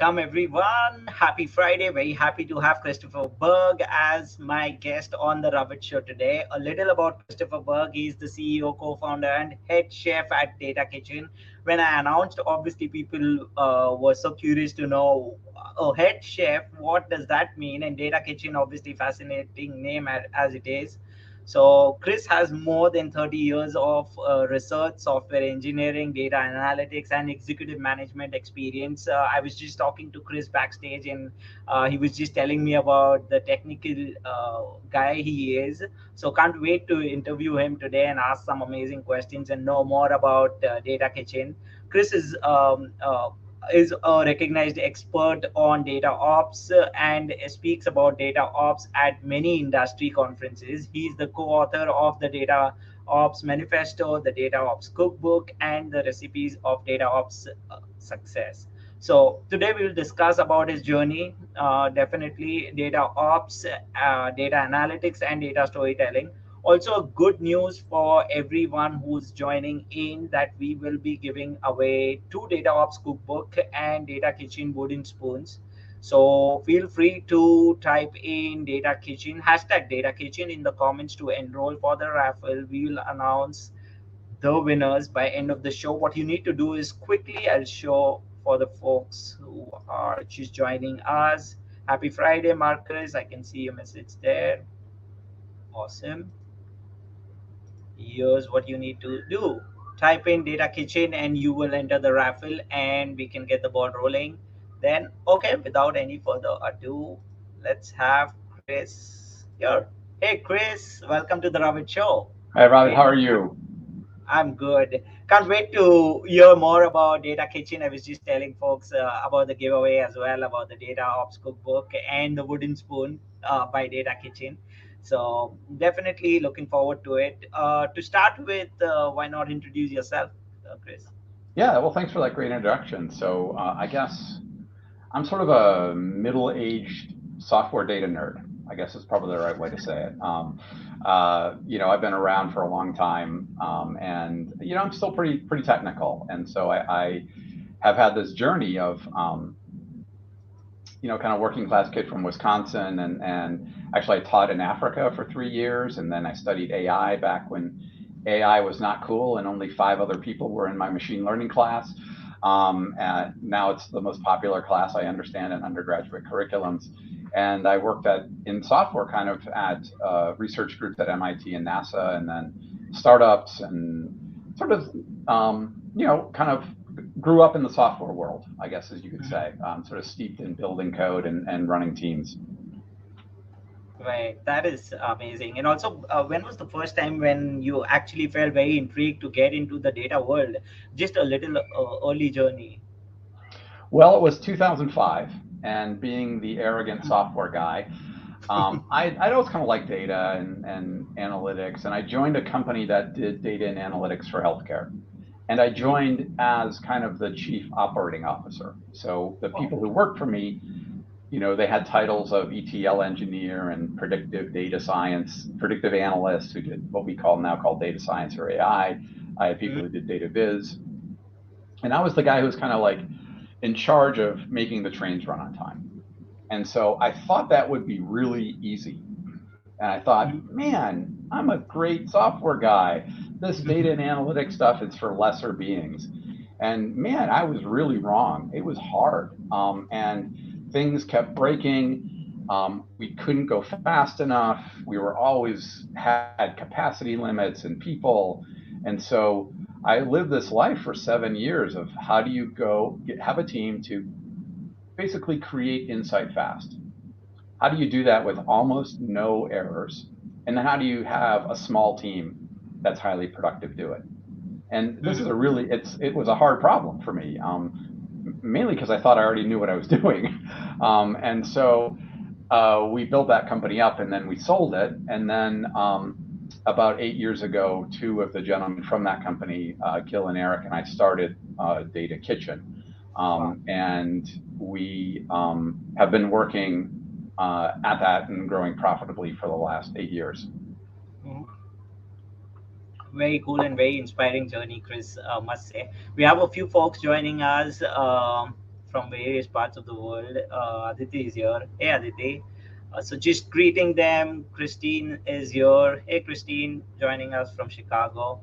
Welcome everyone. Happy Friday. Very happy to have Christopher Bergh as my guest on the Ravit Show today. A little about Christopher Bergh. He's the CEO, co-founder, and head chef at DataKitchen. When I announced, obviously people were so curious to know, oh, head chef, what does that mean? And DataKitchen, obviously fascinating name as it is. So Chris has more than 30 years of research, software engineering, data analytics, and executive management experience. I was just talking to Chris backstage, and he was just telling me about the technical guy he is. So can't wait to interview him today and ask some amazing questions and know more about Data Kitchen. Chris is a recognized expert on data ops and speaks about data ops at many industry conferences. He's the co-author of the Data Ops Manifesto, the Data Ops Cookbook, and the recipes of data ops success. So today we will discuss about his journey, definitely data ops, data analytics, and data storytelling. Also, good news for everyone who's joining in that we will be giving away two DataOps cookbook and Data Kitchen wooden spoons. So feel free to type in Data Kitchen, hashtag Data Kitchen in the comments to enroll for the raffle. We will announce the winners by end of the show. What you need to do is quickly, I'll show for the folks who are just joining us. Happy Friday, Marcus. I can see your message there. Awesome. Here's what you need to do. Type in Data Kitchen and you will enter the raffle and we can get the ball rolling. Then, okay, without any further ado, let's have Chris here. Hey, Chris, welcome to the Ravit Show. Hi, Ravit. How Great. are you? I'm good. Can't wait to hear more about Data Kitchen. I was just telling folks about the giveaway as well, about the Data Ops Cookbook and the wooden spoon by Data Kitchen. So definitely looking forward to it. To start with, why not introduce yourself, Chris? Yeah, well, thanks for that great introduction. So I guess I'm sort of a middle-aged software data nerd. I guess is probably the right way to say it. I've been around for a long time, and I'm still pretty technical. And so I have had this journey of kind of working class kid from Wisconsin, and actually I taught in Africa for 3 years, and then I studied AI back when AI was not cool and only 5 other people were in my machine learning class. And now it's the most popular class I understand in undergraduate curriculums. And I worked in software kind of at research groups at MIT and NASA, and then startups, and sort of kind of grew up in the software world, I guess, as you could say, sort of steeped in building code and running teams. Right, that is amazing. And also, when was the first time when you actually felt very intrigued to get into the data world? Just a little early journey. Well, it was 2005, and being the arrogant software guy, I'd always kind of liked data and analytics, and I joined a company that did data and analytics for healthcare. And I joined as kind of the chief operating officer. So the people who worked for me, they had titles of ETL engineer and predictive data science, predictive analyst who did what we now call data science or AI. I had people who did data viz. And I was the guy who was kind of like in charge of making the trains run on time. And so I thought that would be really easy. And I thought, man, I'm a great software guy. This data and analytics stuff is for lesser beings. And man, I was really wrong. It was hard. And things kept breaking. We couldn't go fast enough. We were always had capacity limits and people. And so I lived this life for 7 years of how do you have a team to basically create insight fast? How do you do that with almost no errors? And then how do you have a small team that's highly productive do it? And this is it was a hard problem for me, mainly because I thought I already knew what I was doing. And so we built that company up, and then we sold it. And then about 8 years ago, 2 of the gentlemen from that company, Gil and Eric, and I started Data Kitchen. And we have been working at that and growing profitably for the last 8 years. Very cool and very inspiring journey, Chris, must say. We have a few folks joining us from various parts of the world. Aditi is here. Hey, Aditi. So just greeting them. Christine is here. Hey, Christine, joining us from Chicago.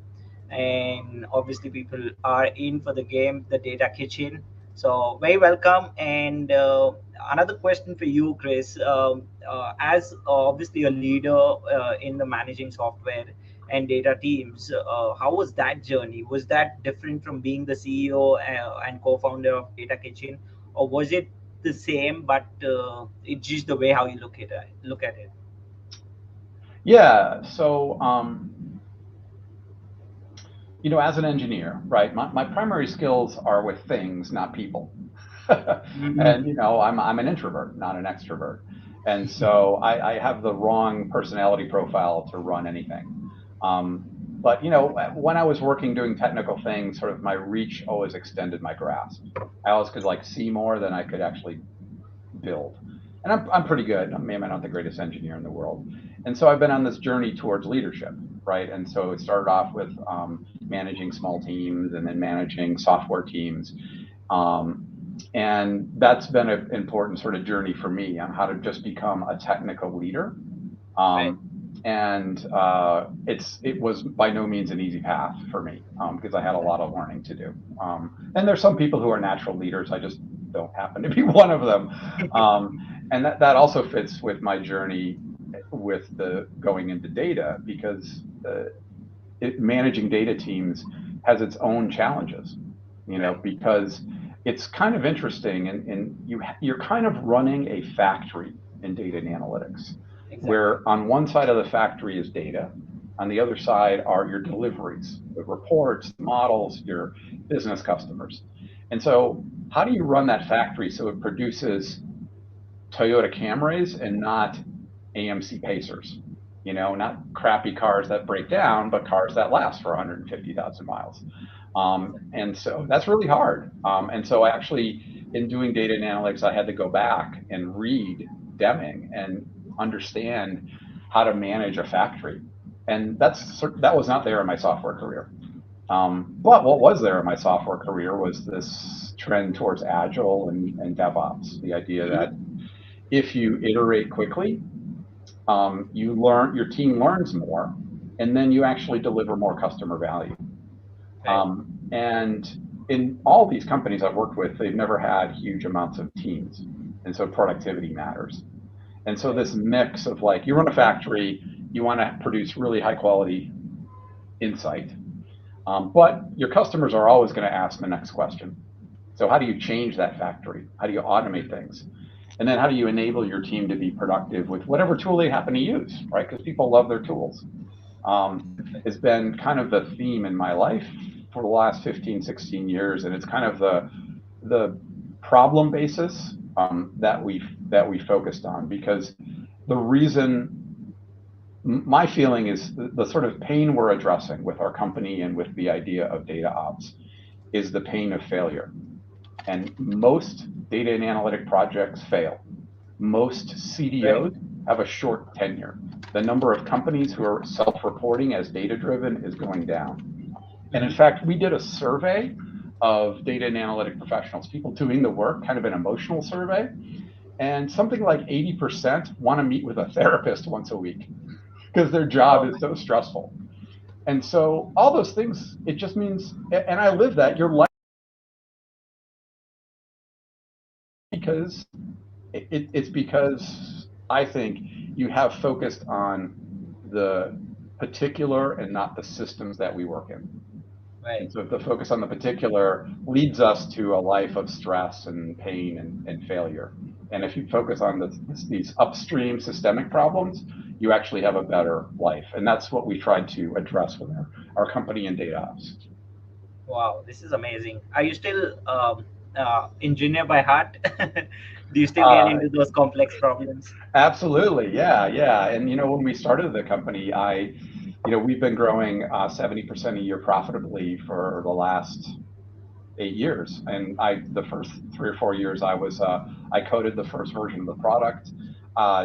And obviously, people are in for the game, the Data Kitchen. So very welcome. And another question for you, Chris. As obviously a leader in the managing software and data teams, how was that journey? Was that different from being the CEO and co-founder of Data Kitchen, or was it the same, but it's just the way how you look at it? Yeah. So, as an engineer, right, my primary skills are with things, not people. Mm-hmm. And, I'm an introvert, not an extrovert. And so I have the wrong personality profile to run anything. But, when I was working doing technical things, sort of my reach always extended my grasp. I always could like see more than I could actually build. And I'm pretty good. Maybe I'm not the greatest engineer in the world. And so I've been on this journey towards leadership, right? And so it started off with managing small teams and then managing software teams. Um, and that's been an important sort of journey for me on how to just become a technical leader. Right. Um, and it was by no means an easy path for me because I had a lot of learning to do. And there's some people who are natural leaders. I just don't happen to be one of them. Um, and that also fits with my journey with the going into data because managing data teams has its own challenges, Right. because it's kind of interesting and you're kind of running a factory in data and analytics, Exactly. where on one side of the factory is data, on the other side are your deliveries, the reports, the models, your business customers. And so how do you run that factory so it produces Toyota Camrys and not AMC Pacers? Not crappy cars that break down, but cars that last for 150,000 miles. And so that's really hard. And so actually, in doing data and analytics, I had to go back and read Deming and understand how to manage a factory. And that was not there in my software career. But what was there in my software career was this trend towards agile and DevOps, the idea that if you iterate quickly, your team learns more, and then you actually deliver more customer value. Right. And in all these companies I've worked with, they've never had huge amounts of teams, and so productivity matters. And so Right. this mix of like you run a factory, you want to produce really high quality insight, but your customers are always going to ask the next question. So how do you change that factory? How do you automate things? And then how do you enable your team to be productive with whatever tool they happen to use, right? Because people love their tools. Has been kind of the theme in my life for the last 15, 16 years. And it's kind of the problem basis that we focused on, because the reason my feeling is the sort of pain we're addressing with our company and with the idea of data ops is the pain of failure. And most data and analytic projects fail. Most Right. CDOs have a short tenure. The number of companies who are self-reporting as data-driven is going down. And in Mm-hmm. fact, we did a survey of data and analytic professionals, people doing the work, kind of an emotional survey. And something like 80% want to meet with a therapist once a week because their job Oh, is so stressful. And so all those things, it just means, and I live that, your life, because it's because I think you have focused on the particular and not the systems that we work in. right. And so if the focus on the particular leads us to a life of stress and pain and failure. And if you focus on these upstream systemic problems, you actually have a better life. And that's what we tried to address with our company in DataOps. Wow, this is amazing. Are you still engineer by heart? Do you still get Uh, into those complex problems? Absolutely. Yeah. Yeah. And, when we started the company, we've been growing 70% a year profitably for the last 8 years. And the first 3 or 4 years, I coded the first version of the product.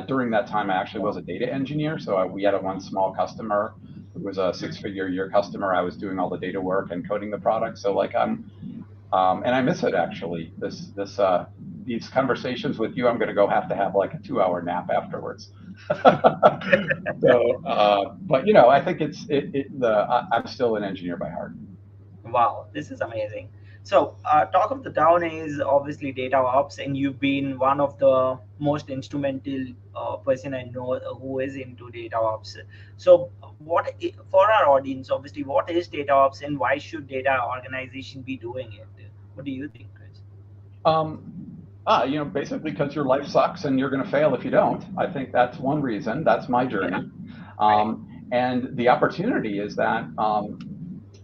During that time, I actually was a data engineer. So we had one small customer who was a Mhm. six-figure a year customer. I was doing all the data work and coding the product. So like And I miss it actually. These conversations with you, I'm going to have like a 2-hour nap afterwards. So, but I think I'm still an engineer by heart. Wow, this is amazing. So, talk of the town is obviously data ops, and you've been one of the most instrumental person I know who is into data ops. So, for our audience, obviously, what is data ops, and why should data organization be doing it? What do you think, Chris? Um, Basically because your life sucks and you're going to fail if you don't. I think that's one reason. That's my Yeah, journey. right. And the opportunity is that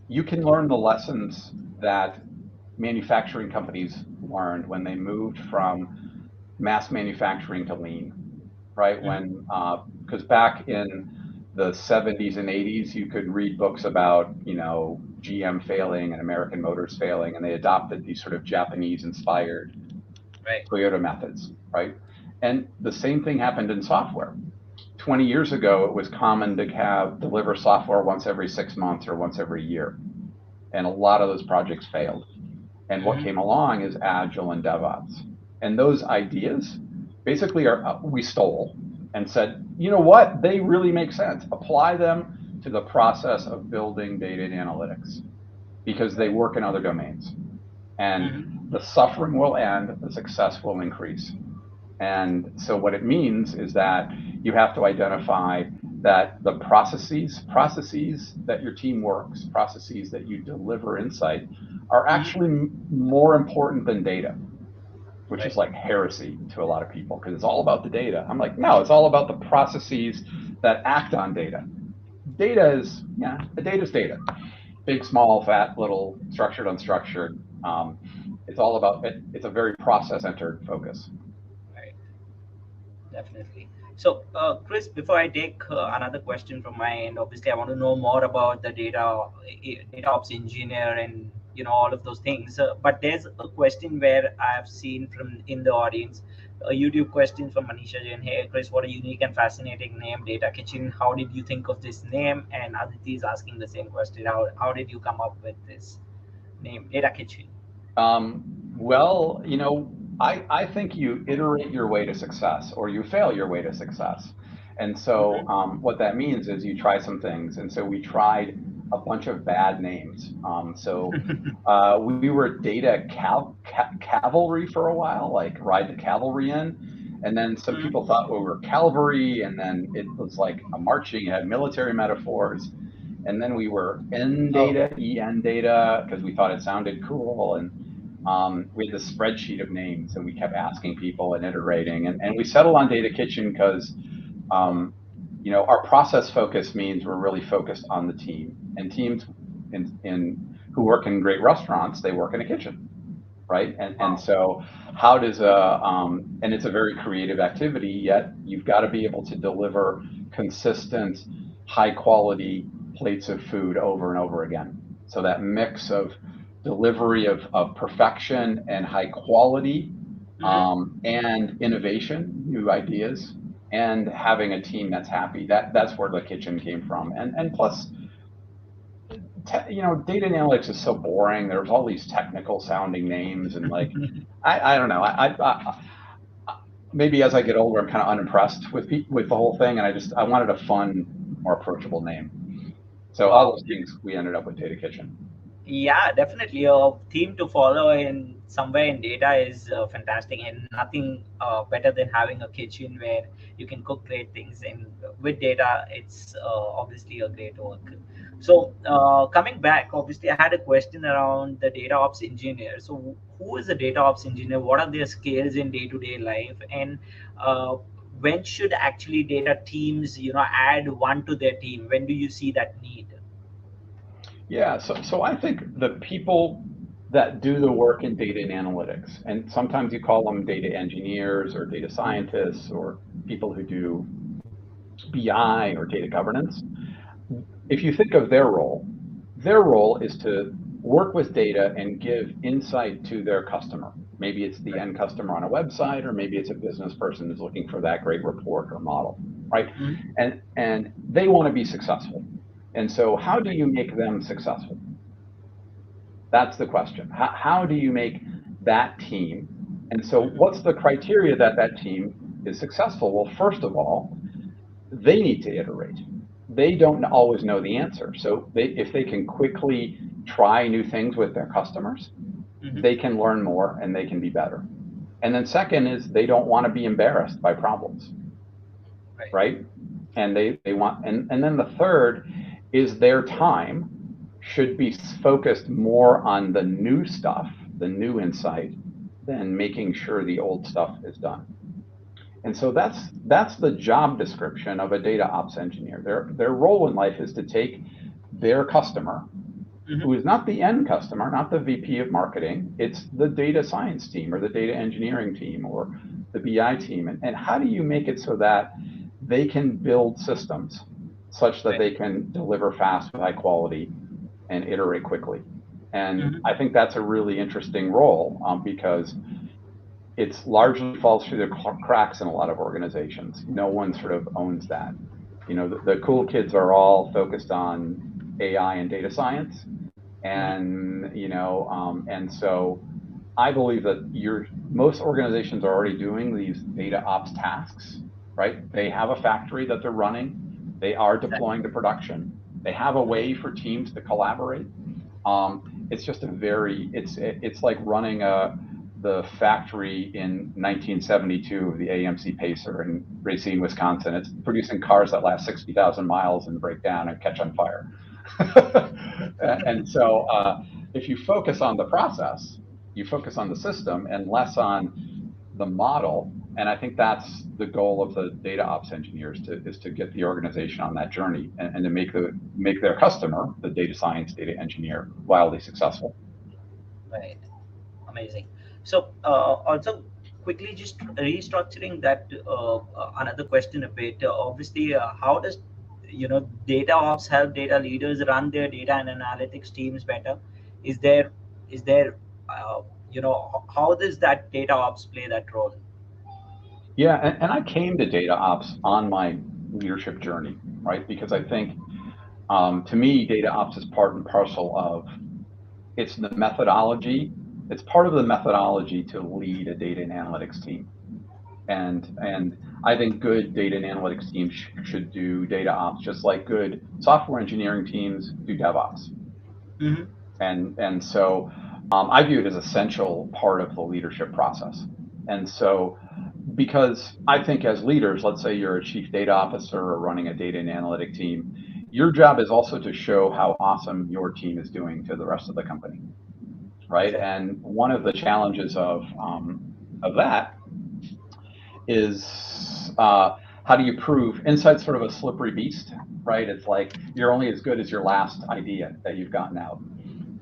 you can learn the lessons that manufacturing companies learned when they moved from mass manufacturing to lean, right? Mhm. Because back in the 70s and 80s, you could read books about, GM failing and American Motors failing, and they adopted these sort of Japanese inspired Right. Toyota methods, right? And the same thing happened in software. 20 years ago, it was common to deliver software once every 6 months or once every year. And a lot of those projects failed. And what Hmm. came along is Agile and DevOps. And those ideas basically we stole and said, you know what? They really make sense. Apply them to the process of building data and analytics because they Right. work in other domains. And Hmm. the suffering will end, the success will increase. And so what it means is that you have to identify that the processes that your team works, processes that you deliver insight are Hmm. actually more important than data, which is Right. like heresy to a lot of people because it's all about the data. I'm like, no, it's all about the processes that act on data. The data is data. Big, small, fat, little, structured, unstructured. It's all about it. It's a very process-centered focus. Right. Definitely. So, Chris, before I take another question from my end, obviously I want to know more about the data ops engineer, and all of those things. But there's a question where I've seen from in the audience, a YouTube question from Manisha Jain. Hey, Chris, what a unique and fascinating name, Data Kitchen. How did you think of this name? And Aditi is asking the same question. How did you come up with this name, Data Kitchen? Well, I think you iterate your way to success or you fail your way to success. And so what that means is you try some things. And so we tried a bunch of bad names. We were data cavalry for a while, like ride the cavalry in. And then some people thought we were cavalry, and then it was like a marching, it had military metaphors. And then we were Oh, En data, because we thought it sounded cool. And we had this spreadsheet of names, and we kept asking people and iterating. And we settled on DataKitchen because, um, our process focus means we're really focused on the team. And teams in who work in great restaurants, they work in a kitchen, right? And wow. so and it's a very creative activity, yet you've got to be able to deliver consistent, high quality plates of food over and over again. So that mix of delivery of perfection and high quality, and innovation, new ideas, and having a team that's happy. That's where the kitchen came from. And plus, data analytics is so boring. There's all these technical sounding names, and like, I don't know. Maybe as I get older, I'm kind of unimpressed with the whole thing, and I wanted a fun, more approachable name. So all Wow. those things, we ended up with DataKitchen. Yeah, definitely. A theme to follow in somewhere in data is fantastic, and nothing better than having a kitchen where you can cook great things. And with data, it's obviously a great work. So, coming back, obviously, I had a question around the data ops engineer. So, who is a data ops engineer? What are their skills in day-to-day life? And uh, when should actually data teams, add one to their team? When do you see that need? Yeah, so I think the people that do the work in data and analytics, and sometimes you call them data engineers or data scientists or people who do BI or data governance. If you think of their role is to work with data and give insight to their customer. Maybe it's the end customer on a website, or maybe it's a business person who's looking for that great report or model, right? Mhm. And they want to be successful. And so how do you make them successful? That's the question. How do you make that team? And so what's the criteria that that team is successful? Well, first of all, they need to iterate. They don't always know the answer. So if they can quickly try new things with their customers, they can learn more and they can be better. And then second is they don't want to be embarrassed by problems, right? And they want, and then the third is their time should be focused more on the new stuff, the new insight, than making sure the old stuff is done. And so that's the job description of a data ops engineer. Their role in life is to take their customer, who is not the end customer, not the VP of marketing, it's the data science team or the data engineering team or the BI team. And how do you make it so that they can build systems such that they can deliver fast with high quality and iterate quickly? And I think that's a really interesting role because it's largely falls through the cracks in a lot of organizations. No one sort of owns that. You know, the cool kids are all focused on AI and data science. And, you know, and so I believe that most organizations are already doing these data ops tasks, right? They have a factory that they're running. They are deploying to production. They have a way for teams to collaborate. It's just it's like running the factory in 1972 of the AMC Pacer in Racine, Wisconsin. It's producing cars that last 60,000 miles and break down and catch on fire. And so if you focus on the process, you focus on the system and less on the model. And I think that's the goal of the data ops engineers is to get the organization on that journey and to make their customer, the data science data engineer, wildly successful. Right. Amazing. So also quickly just restructuring that another question a bit. Obviously, how does data ops help data leaders run their data and analytics teams better? Is there how does that data ops play that role? Yeah, and I came to data ops on my leadership journey, right? Because I think to me, data ops is part and parcel of it's the methodology. It's part of the methodology to lead a data and analytics team. And I think good data and analytics teams should do data ops just like good software engineering teams do DevOps. And so I view it as essential part of the leadership process. And so because I think as leaders, let's say you're a chief data officer or running a data and analytic team, your job is also to show how awesome your team is doing to the rest of the company, right? And one of the challenges of that is how do you prove insight's sort of a slippery beast, right? It's like you're only as good as your last idea that you've gotten out.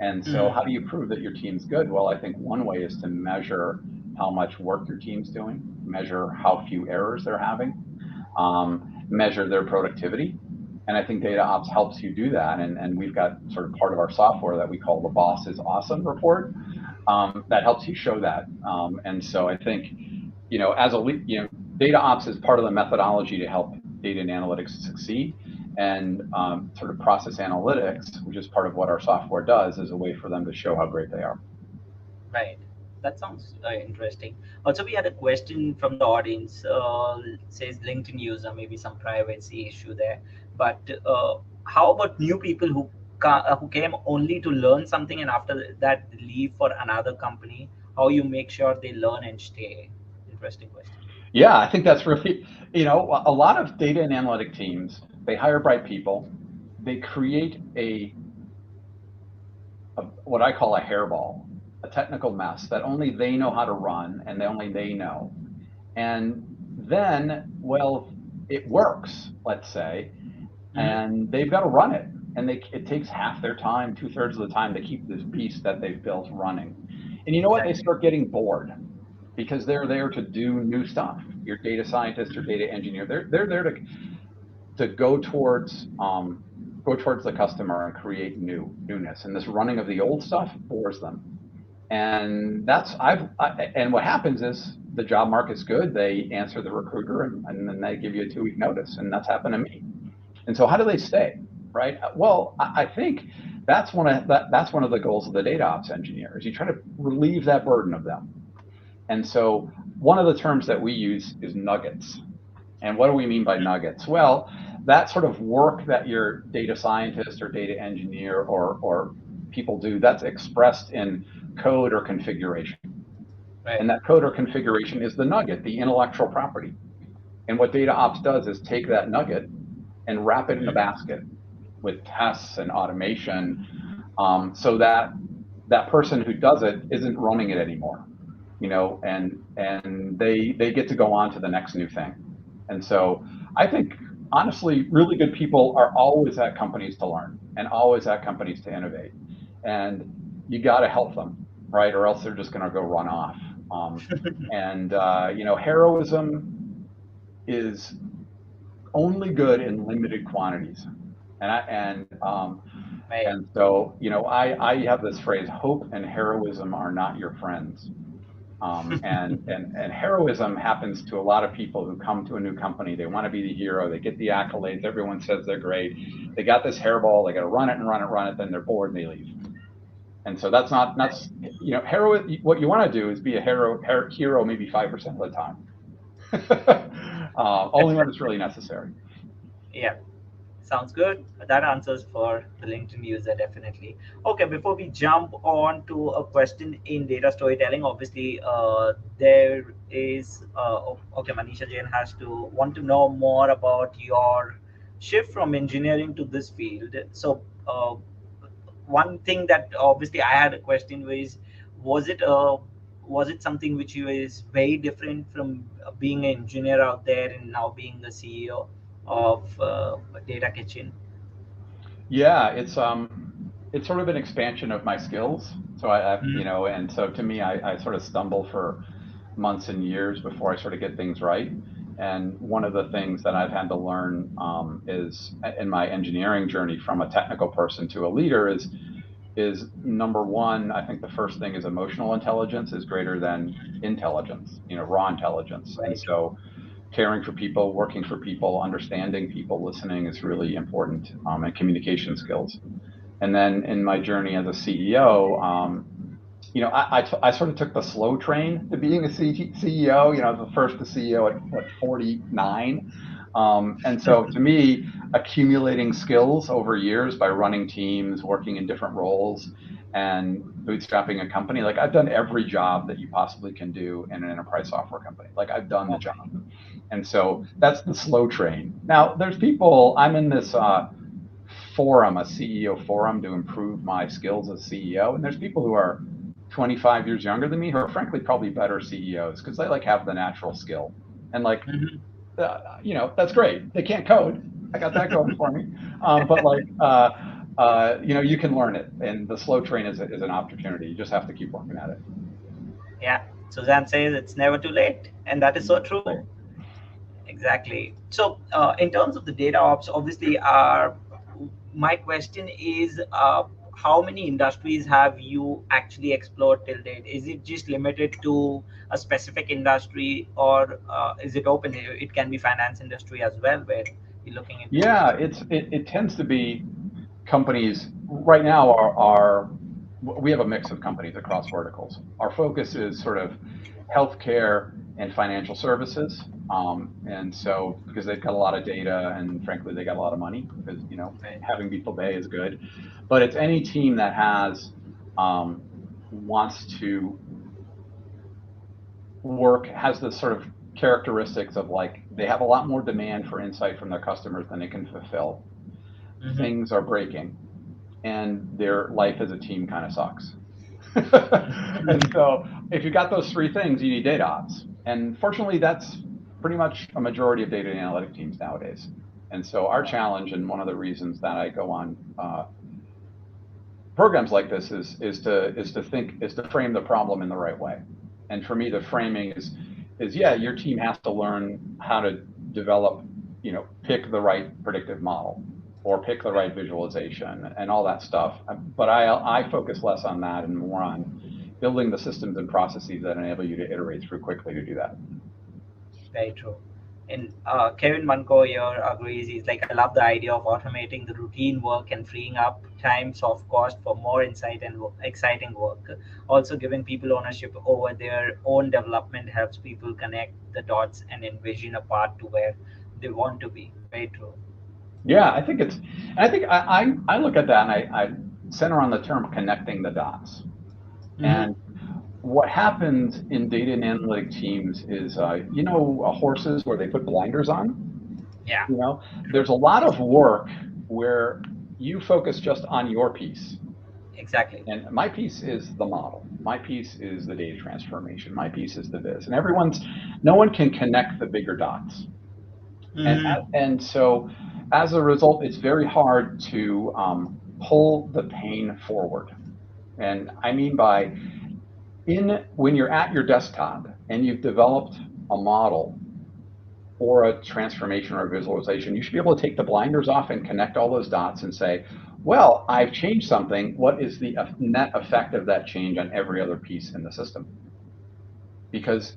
And so how do you prove that your team's good? Well, I think one way is to measure how much work your team's doing, measure how few errors they're having, measure their productivity. And I think data ops helps you do that. And we've got sort of part of our software that we call the Boss is Awesome report that helps you show that. And so I think, as a lead, data ops is part of the methodology to help data and analytics succeed. And sort of process analytics, which is part of what our software does, is a way for them to show how great they are. Right. That sounds interesting. Also, we had a question from the audience. Says LinkedIn user, maybe some privacy issue there. But how about new people who came only to learn something and after that leave for another company? How you make sure they learn and stay? Interesting question. Yeah, I think that's really, a lot of data and analytic teams, they hire bright people. They create what I call a hairball, a technical mess that only they know how to run and only they know. And then, well, it works, let's say, and they've got to run it. And it takes half their time, 2/3 of the time to keep this beast that they've built running. And you know what? They start getting bored because they're there to do new stuff. Your data scientist or data engineer, they're there to go towards the customer and create newness. And this running of the old stuff bores them. And and what happens is the job market's good. They answer the recruiter and then they give you a 2-week notice. And that's happened to me. And so how do they stay, right? Well, I think that's one of the goals of the data ops engineer, is you try to relieve that burden of them. And so one of the terms that we use is nuggets. And what do we mean by nuggets? Well, that sort of work that your data scientist or data engineer or people do, that's expressed in code or configuration. Right. And that code or configuration is the nugget, the intellectual property. And what data ops does is take that nugget and wrap it in a basket with tests and automation, so that that person who does it isn't running it anymore, and they get to go on to the next new thing. And so I think, honestly, really good people are always at companies to learn and always at companies to innovate. And you got to help them, right? Or else they're just going to go run off. Heroism is only good in limited quantities. And so, I have this phrase: hope and heroism are not your friends. And heroism happens to a lot of people who come to a new company. They want to be the hero. They get the accolades. Everyone says they're great. They got this hairball. They got to run it and run it, run it. Then they're bored and they leave. And so that's hero. What you want to do is be a hero maybe 5% of the time. Only when it's really necessary. Yeah. Sounds good. That answers for the LinkedIn user, definitely. Okay, before we jump on to a question in data storytelling, obviously there is, okay, Manisha Jain has to want to know more about your shift from engineering to this field. So one thing that obviously I had a question was it was it something which is very different from being an engineer out there and now being the CEO of DataKitchen? Yeah, it's sort of an expansion of my skills. So and so to me, I sort of stumble for months and years before I sort of get things right. And one of the things that I've had to learn is in my engineering journey from a technical person to a leader is number one, I think the first thing is emotional intelligence is greater than intelligence, raw intelligence. Right. And so caring for people, working for people, understanding people, listening is really important, and communication skills. And then in my journey as a CEO, I sort of took the slow train to being a CEO. I was the first CEO at 49. And so to me, accumulating skills over years by running teams, working in different roles, and bootstrapping a company, like I've done every job that you possibly can do in an enterprise software company. Like I've done the job. And so that's the slow train. Now there's people, I'm in this forum, a CEO forum, to improve my skills as CEO. And there's people who are 25 years younger than me who are frankly probably better CEOs because they have the natural skill. And that's great. They can't code. I got that going for me. But you can learn it. And the slow train is an opportunity. You just have to keep working at it. Yeah. Suzanne says it's never too late. And that is so true. Exactly. So in terms of the data ops, obviously, my question is, how many industries have you actually explored till date? Is it just limited to a specific industry, or is it open? It can be finance industry as well, where you're looking into. Yeah, it tends to be companies right now we have a mix of companies across verticals. Our focus is sort of healthcare and financial services. And so because they've got a lot of data and frankly, they got a lot of money because, having people pay is good, but it's any team that wants to has this sort of characteristics of they have a lot more demand for insight from their customers than they can fulfill. Mm-hmm. Things are breaking and their life as a team kind of sucks. And so if you got those three things, you need data ops. And fortunately, that's pretty much a majority of data analytic teams nowadays. And so our challenge, and one of the reasons that I go on programs like this is to frame the problem in the right way. And for me, the framing is your team has to learn how to develop, pick the right predictive model or pick the right visualization and all that stuff. But I focus less on that and more on building the systems and processes that enable you to iterate through quickly to do that. Very true. And Kevin Munko here agrees. He's like, I love the idea of automating the routine work and freeing up times of cost for more insight and exciting work. Also, giving people ownership over their own development helps people connect the dots and envision a path to where they want to be. Very true. Yeah, I think it's. I think I look at that and I center on the term connecting the dots. Hmm. And what happens in data and analytic teams is, horses where they put blinders on. Yeah, There's a lot of work where you focus just on your piece. exactly. And my piece is the model. My piece is the data transformation. My piece is the this. And no one can connect the bigger dots. And Hmm. and so as a result, it's very hard to pull the pain forward. And I mean by when you're at your desktop and you've developed a model or a transformation or a visualization, you should be able to take the blinders off and connect all those dots and say, well, I've changed something. What is the net effect of that change on every other piece in the system? Because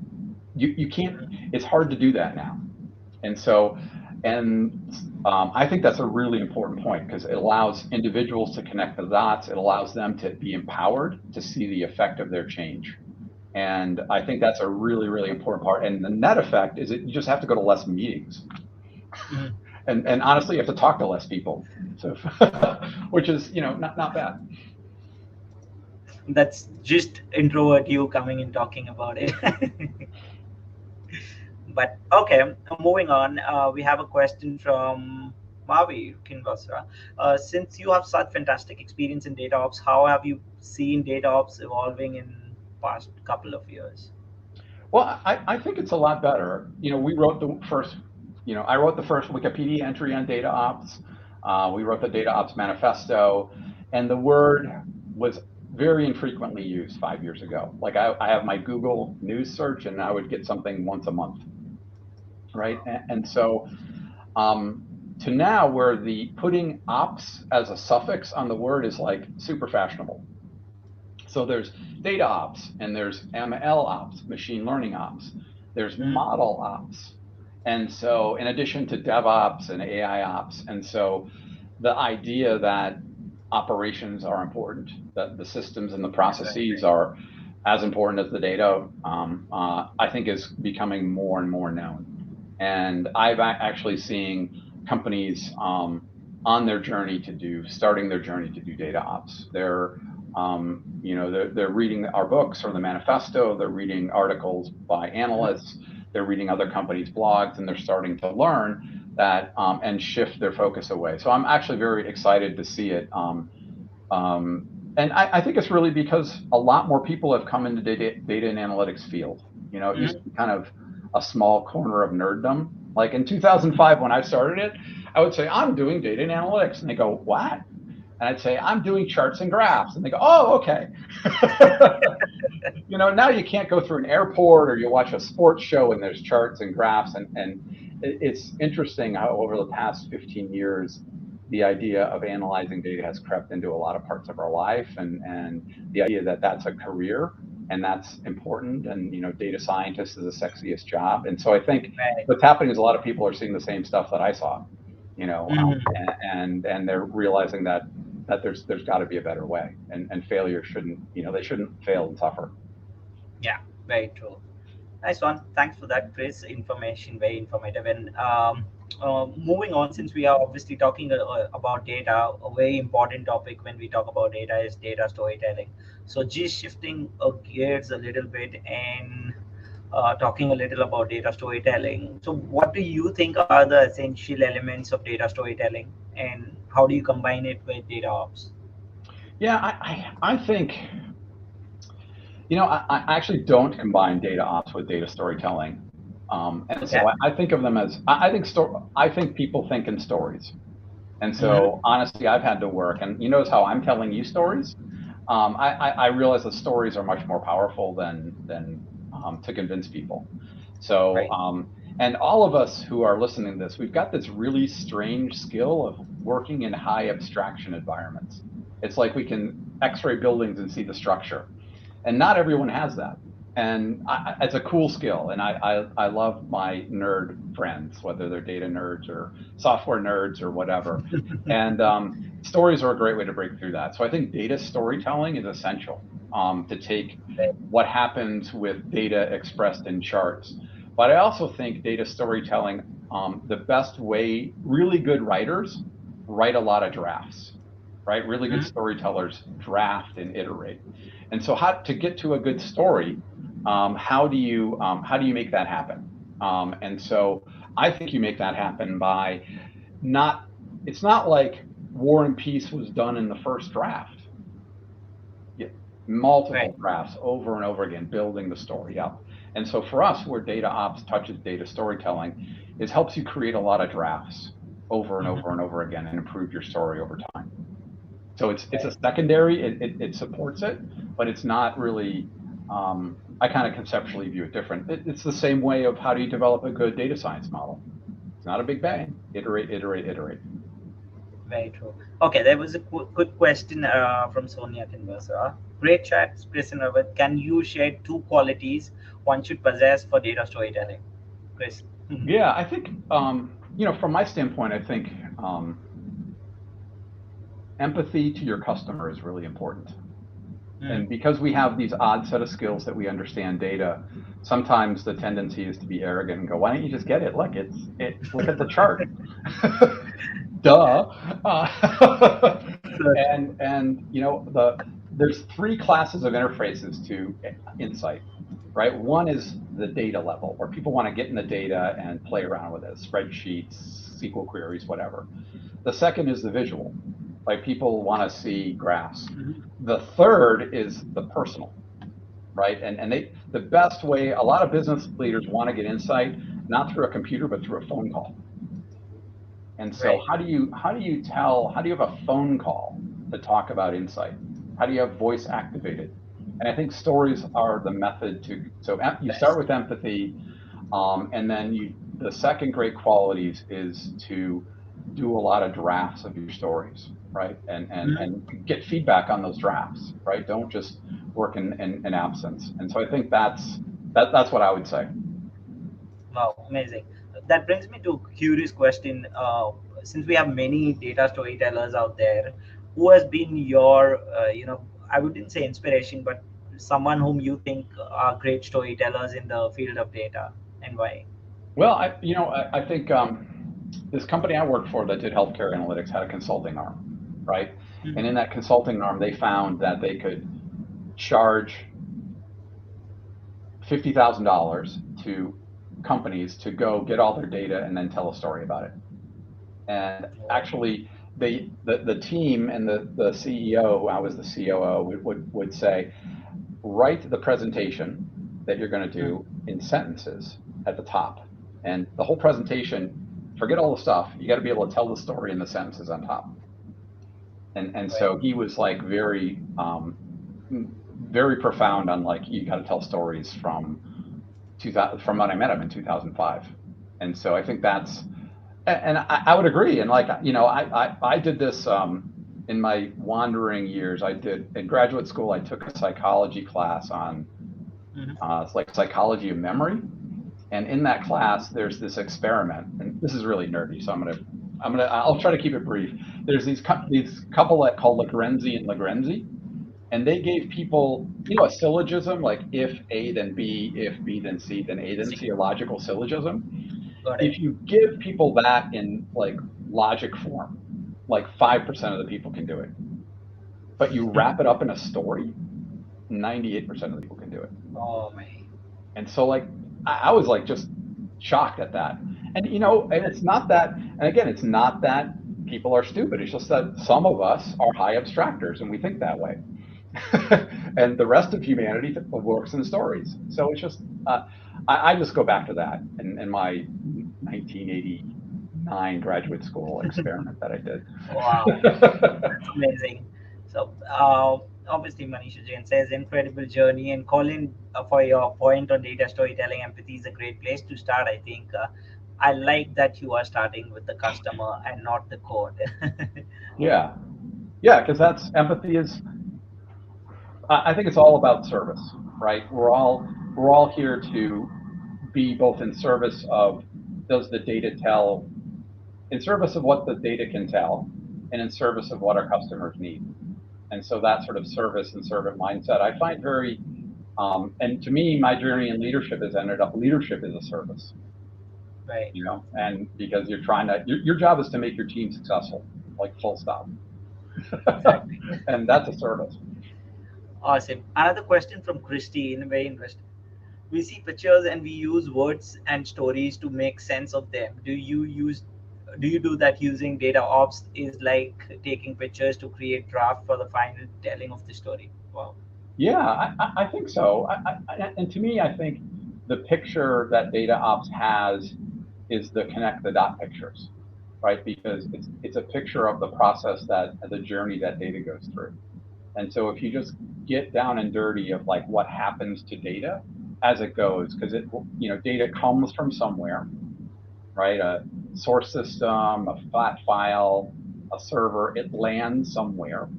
you can't, it's hard to do that now. And so, and I think that's a really important point because it allows individuals to connect the dots. It allows them to be empowered to see the effect of their change. And I think that's a really, really important part. And the net effect is that you just have to go to less meetings. Hmm. And honestly, you have to talk to less people. So, which is, not bad. That's just introvert you coming and talking about it. But okay, moving on. We have a question from Mavi Kinvasra. Since you have such fantastic experience in data ops, how have you seen data ops evolving in past couple of years? Well, I think it's a lot better. We wrote the first, I wrote the first Wikipedia entry on data ops. We wrote the data ops manifesto, and the word was very infrequently used 5 years ago. Like I have my Google News search, and I would get something once a month, right? And so to now, where the putting ops as a suffix on the word is like super fashionable. So there's data ops and there's ML ops, machine learning ops. There's Mhm. model ops. And so in addition to DevOps and AI ops, and so the idea that operations are important, that the systems and the Right, processes right. are as important as the data, I think is becoming more and more known. And I've actually seeing companies on their journey starting their journey to do data ops. They're reading our books or the manifesto. They're reading articles by Mhm. analysts. They're reading other companies' blogs, and they're starting to learn that and shift their focus away. So I'm actually very excited to see it. And I think it's really because a lot more people have come into data and analytics field. It used to Mhm. be kind of a small corner of nerddom. Like in 2005, when I started it, I would say, I'm doing data and analytics. And they go, what? And I'd say, I'm doing charts and graphs. And they go, oh, okay. Now you can't go through an airport or you watch a sports show and there's charts and graphs. And it's interesting how over the past 15 years, the idea of analyzing data has crept into a lot of parts of our life, and the idea that that's a career and that's important, and data scientist is the sexiest job. And so I think Right. what's happening is a lot of people are seeing the same stuff that I saw, Mhm. and they're realizing that there's got to be a better way, and failure shouldn't, they shouldn't fail and suffer. Yeah, very true. Nice one. Thanks for that, Chris. Information, very informative. And moving on, since we are obviously talking about data, a very important topic when we talk about data is data storytelling. So, just shifting gears a little bit and talking a little about data storytelling. So, what do you think are the essential elements of data storytelling, and how do you combine it with data ops? Yeah, I think, I actually don't combine data ops with data storytelling. And so Okay. I think of them as, I think people think in stories. And so Mm-hmm. honestly, I've had to work, and you notice how I'm telling you stories. I realize that stories are much more powerful than to convince people. So, Right. and all of us who are listening to this, we've got this really strange skill of working in high abstraction environments. It's like we can X-ray buildings and see the structure, and not everyone has that. And it's a cool skill. And I love my nerd friends, whether they're data nerds or software nerds or whatever. And stories are a great way to break through that. So I think data storytelling is essential to take what happens with data expressed in charts. But I also think data storytelling, the best way, really good writers write a lot of drafts, right? Really good storytellers draft and iterate. And so how to get to a good story, how do you make that happen? And so I think you make that happen by not, it's not like War and Peace was done in the first draft. Multiple drafts over and over again, building the story up. And so for us, where DataOps touches data storytelling, it helps you create a lot of drafts over and over and over again and improve your story over time. So it's a secondary, it supports it, but it's not really, I kind of conceptually view it different. It's the same way of how do you develop a good data science model. It's not a big bang, iterate, iterate, iterate. Very true. Okay, there was a quick question from Sonia Kinversa. Great chat, Chris and Ravit. Can you share 2 qualities one should possess for data storytelling? Chris. Yeah, I think, from my standpoint, I think empathy to your customer is really important. And because we have these odd set of skills that we understand data, sometimes the tendency is to be arrogant and go, why don't you just get it? Look, look at the chart. Duh. There's 3 classes of interfaces to insight, right? One is the data level, where people want to get in the data and play around with it, spreadsheets, SQL queries, whatever. The second is the visual, like people want to see graphs. The third is the personal, right? And the best way, a lot of business leaders want to get insight, not through a computer, but through a phone call. And so how do you have a phone call to talk about insight? How do you have voice activated? And I think stories are the method so you start with empathy, and then the second great qualities is to do a lot of drafts of your stories, right? And get feedback on those drafts, right? Don't just work in absence. And so I think that's what I would say. Wow, amazing. That brings me to a curious question. Since we have many data storytellers out there, who has been your, I wouldn't say inspiration, but someone whom you think are great storytellers in the field of data, and why? Well, I think this company I worked for that did healthcare analytics had a consulting arm, right? And in that consulting arm, they found that they could charge $50,000 to companies to go get all their data and then tell a story about it. And actually, the team and the CEO, I was the COO, would say, write the presentation that you're going to do in sentences at the top. And the whole presentation, forget all the stuff, you got to be able to tell the story in the sentences on top. And so he was like very, very profound on like, you got to tell stories from when I met him in 2005. And so I think and I would agree. And like, I did this in my wandering years. In graduate school, I took a psychology class on, it's like psychology of memory. And in that class, there's this experiment, and this is really nerdy, so I'll try to keep it brief. There's these couple that called Lagranzi and Lagranzi, and they gave people, a syllogism, like if A then B, if B then C, then A then C, a logical syllogism. If you give people that in like logic form, like 5% of the people can do it. But you wrap it up in a story, 98% of the people can do it. Oh my. And so like, I was like just shocked at that. And and it's not that, and again, it's not that people are stupid. It's just that some of us are high abstractors and we think that way. And the rest of humanity works in stories. So it's just, I just go back to that in my 1989 graduate school experiment that I did. Wow, that's amazing. So obviously, Manisha Jain says incredible journey, and Colin, for your point on data storytelling, empathy is a great place to start. I think I like that you are starting with the customer and not the code. Yeah, because empathy is. I think it's all about service, right? We're all we're all here to be both in service of does the data tell, in service of what the data can tell, and in service of what our customers need. And so that sort of service and servant mindset, I find very, and to me, my journey in leadership has ended up leadership is a service. Right. You know, and because you're trying to, your job is to make your team successful, like full stop. Exactly. And that's a service. Awesome. Another question from Christine, very interesting. We see pictures and we use words and stories to make sense of them. Do you do that using data ops? Is like taking pictures to create draft for the final telling of the story? Wow. Yeah, I think so. And to me, I think the picture that data ops has is the connect the dot pictures, right? Because it's a picture of the process that the journey that data goes through. And so if you just get down and dirty of like what happens to data as it goes, because it, you know, data comes from somewhere, right? A source system, a flat file, a server, it lands somewhere.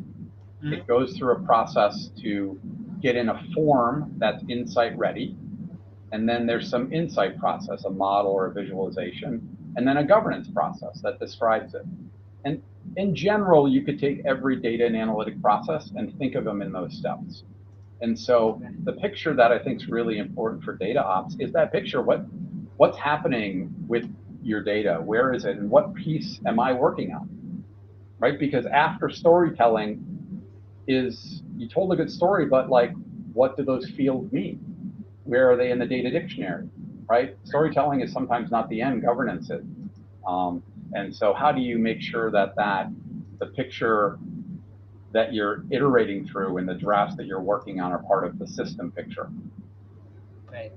It goes through a process to get in a form that's insight ready. And then there's some insight process, a model or a visualization, and then a governance process that describes it. And in general, you could take every data and analytic process and think of them in those steps. And so the picture that I think is really important for data ops is that picture. What's happening with your data? Where is it? And what piece am I working on? Right? Because after storytelling is you told a good story, but like, what do those fields mean? Where are they in the data dictionary? Right? Storytelling is sometimes not the end, governance is. And so how do you make sure that the picture that you're iterating through and the drafts that you're working on are part of the system picture? Right.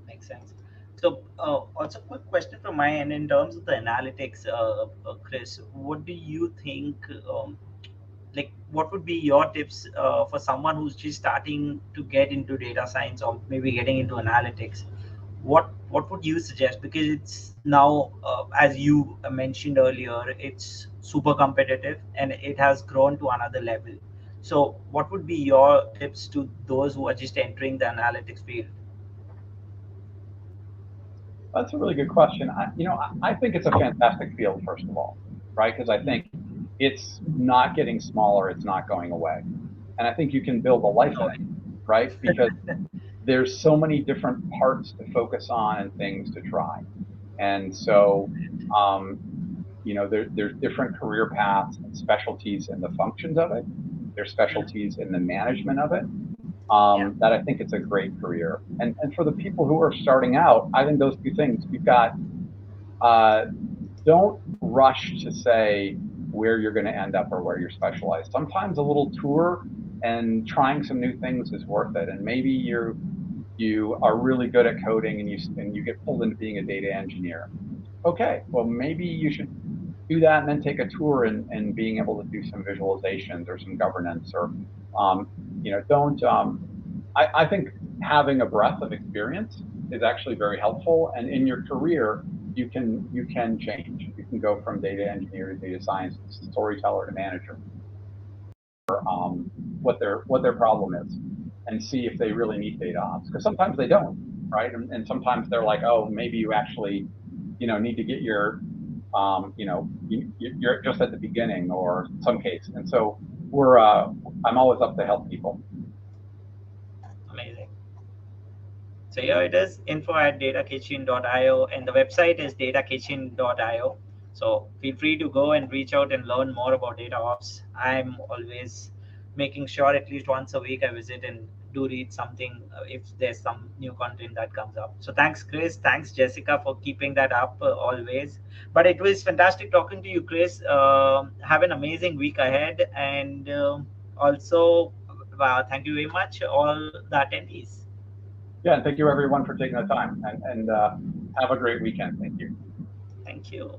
Makes sense. So, also quick question from my end in terms of the analytics, Chris. What do you think? Like, what would be your tips for someone who's just starting to get into data science or maybe getting into analytics? What would you suggest? Because it's now, as you mentioned earlier, it's super competitive and it has grown to another level. So, what would be your tips to those who are just entering the analytics field? That's a really good question. I think it's a fantastic field, first of all, right? Because I think it's not getting smaller, it's not going away. And I think you can build a life in it, right? Because there's so many different parts to focus on and things to try. And so, there's different career paths and specialties in the functions of it. There's specialties in the management of it. Yeah. That I think it's a great career. And for the people who are starting out, I think those two things, you've got, don't rush to say where you're going to end up or where you're specialized. Sometimes a little tour and trying some new things is worth it. And maybe you are really good at coding and you get pulled into being a data engineer. Okay, well, maybe you should do that and then take a tour and being able to do some visualizations or some governance or, don't, I think having a breadth of experience is actually very helpful. And in your career, you can change. You can go from data engineer to data scientist, storyteller to manager, what their problem is and see if they really need data ops. Because sometimes they don't, right? And sometimes they're like, oh, maybe you actually, need to get your, you're just at the beginning or some case. And so I'm always up to help people. Amazing. So here it is, info at datakitchen.io, and the website is datakitchen.io. So feel free to go and reach out and learn more about data ops. I'm always making sure at least once a week I visit and do read something if there's some new content that comes up. So thanks, Chris. Thanks, Jessica, for keeping that up always. But it was fantastic talking to you, Chris. Have an amazing week ahead. And also, thank you very much, all the attendees. Yeah, and thank you everyone for taking the time and have a great weekend. Thank you. Thank you.